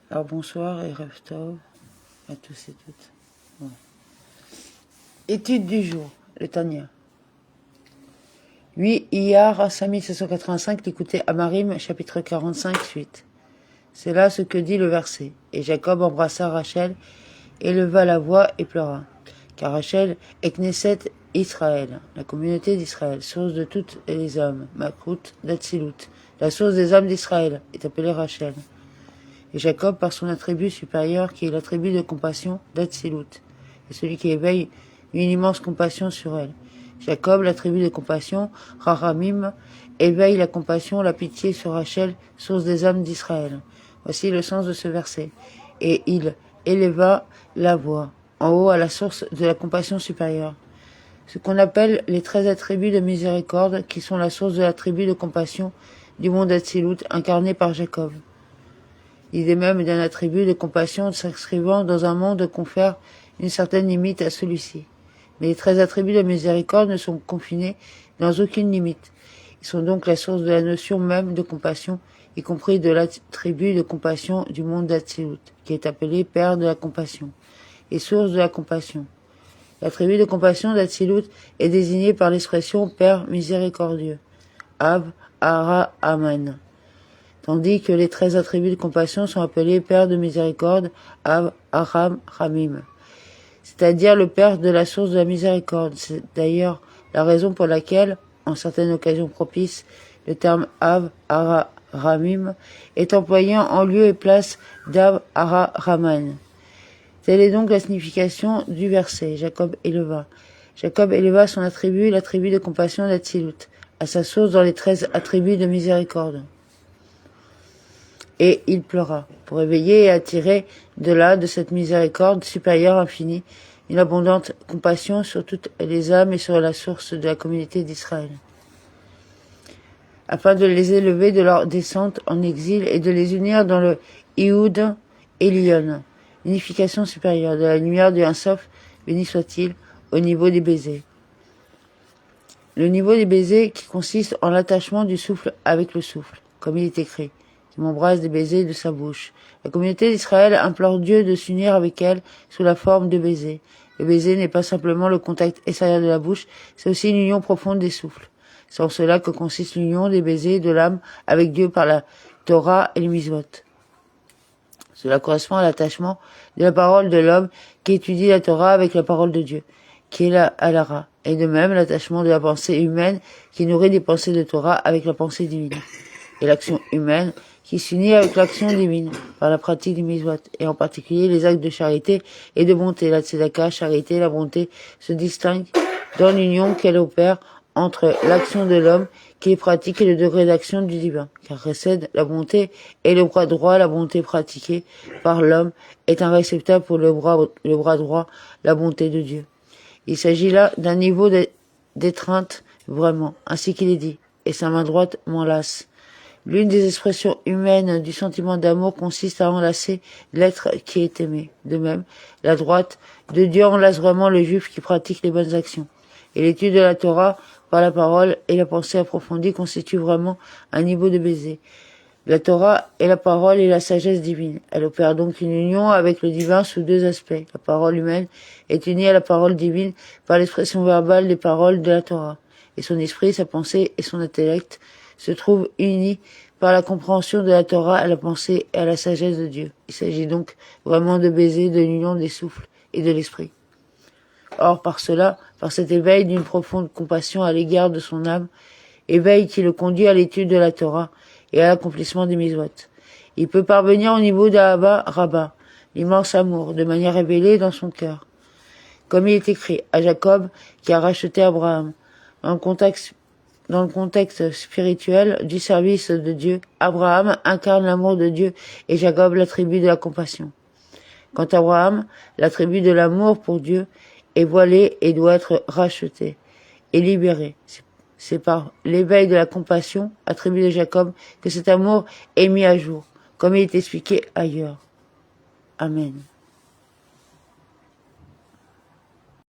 Alors bonsoir et Rev Tov à tous et toutes. Bon. Étude du jour, le Tanya. 8 Iyar 5785, l'écouter Amarim, chapitre 45, suite. C'est là ce que dit le verset. Et Jacob embrassa Rachel, éleva la voix et pleura. Car Rachel est Knesset Israël, la communauté d'Israël, source de toutes les hommes, Makrout d'Atsilut. La source des hommes d'Israël est appelée Rachel. Et Jacob par son attribut supérieur qui est l'attribut de compassion d'Atsilut, et celui qui éveille une immense compassion sur elle. Jacob, l'attribut de compassion, Rahamim, éveille la compassion, la pitié sur Rachel, source des hommes d'Israël. Voici le sens de ce verset. Et il éleva la voix, en haut à la source de la compassion supérieure. Ce qu'on appelle les 13 attributs de miséricorde, qui sont la source de l'attribut de compassion du monde d'Atsilut, incarné par Jacob. L'idée même d'un attribut de compassion s'inscrivant dans un monde confère une certaine limite à celui-ci. Mais les 13 attributs de miséricorde ne sont confinés dans aucune limite. Ils sont donc la source de la notion même de compassion, y compris de l'attribut de compassion du monde d'Atsilut, qui est appelé Père de la compassion, et source de la compassion. L'attribut de compassion d'Atsilut est désigné par l'expression Père miséricordieux, Av, Ara, Aman. Tandis que les 13 attributs de compassion sont appelés Père de miséricorde, Av, Aram, Ramim, c'est-à-dire le Père de la source de la miséricorde. C'est d'ailleurs la raison pour laquelle, en certaines occasions propices, le terme Av, Ara, Ramim est employé en lieu et place d'Av, Ara, Raman. Telle est donc la signification du verset. Jacob éleva son attribut, l'attribut de compassion d'Atsilut, à sa source dans les 13 attributs de miséricorde. Et il pleura, pour éveiller et attirer de là, de cette miséricorde supérieure infinie, une abondante compassion sur toutes les âmes et sur la source de la communauté d'Israël, afin de les élever de leur descente en exil et de les unir dans le Ioud Elion, unification supérieure de la lumière du Un-Sof, béni soit-il, au niveau des baisers. Le niveau des baisers qui consiste en l'attachement du souffle avec le souffle, comme il est écrit. M'embrasse des baisers de sa bouche. La communauté d'Israël implore Dieu de s'unir avec elle sous la forme de baisers. Le baiser n'est pas simplement le contact extérieur de la bouche, c'est aussi une union profonde des souffles. C'est en cela que consiste l'union des baisers de l'âme avec Dieu par la Torah et les Mitzvot. Cela correspond à l'attachement de la parole de l'homme qui étudie la Torah avec la parole de Dieu, qui est la Halara, et de même l'attachement de la pensée humaine qui nourrit des pensées de Torah avec la pensée divine. Et l'action humaine qui s'unit avec l'action divine par la pratique du mitzvot, et en particulier les actes de charité et de bonté. La tzedaka, charité et la bonté se distinguent dans l'union qu'elle opère entre l'action de l'homme qui est pratique et le degré d'action du divin. Car Chesed, la bonté, et le bras droit, la bonté pratiquée par l'homme, est un réceptacle pour le bras droit, la bonté de Dieu. Il s'agit là d'un niveau d'étreinte vraiment, ainsi qu'il est dit, et sa main droite m'enlace. L'une des expressions humaines du sentiment d'amour consiste à enlacer l'être qui est aimé. De même, la droite de Dieu enlace vraiment le juif qui pratique les bonnes actions. Et l'étude de la Torah par la parole et la pensée approfondie constituent vraiment un niveau de baiser. La Torah est la parole et la sagesse divine. Elle opère donc une union avec le divin sous deux aspects. La parole humaine est unie à la parole divine par l'expression verbale des paroles de la Torah. Et son esprit, sa pensée et son intellect se trouvent unis par la compréhension de la Torah à la pensée et à la sagesse de Dieu. Il s'agit donc vraiment de baiser de l'union des souffles et de l'esprit. Or, par cela, par cet éveil d'une profonde compassion à l'égard de son âme, éveil qui le conduit à l'étude de la Torah et à l'accomplissement des mitzvot, il peut parvenir au niveau d'Ahava Rabba, l'immense amour, de manière révélée dans son cœur. Comme il est écrit à Jacob qui a racheté Abraham, dans le contexte spirituel du service de Dieu, Abraham incarne l'amour de Dieu et Jacob l'attribut de la compassion. Quant à Abraham, l'attribut de l'amour pour Dieu est voilé et doit être racheté et libéré. C'est par l'éveil de la compassion, attribut de Jacob, que cet amour est mis à jour, comme il est expliqué ailleurs. Amen.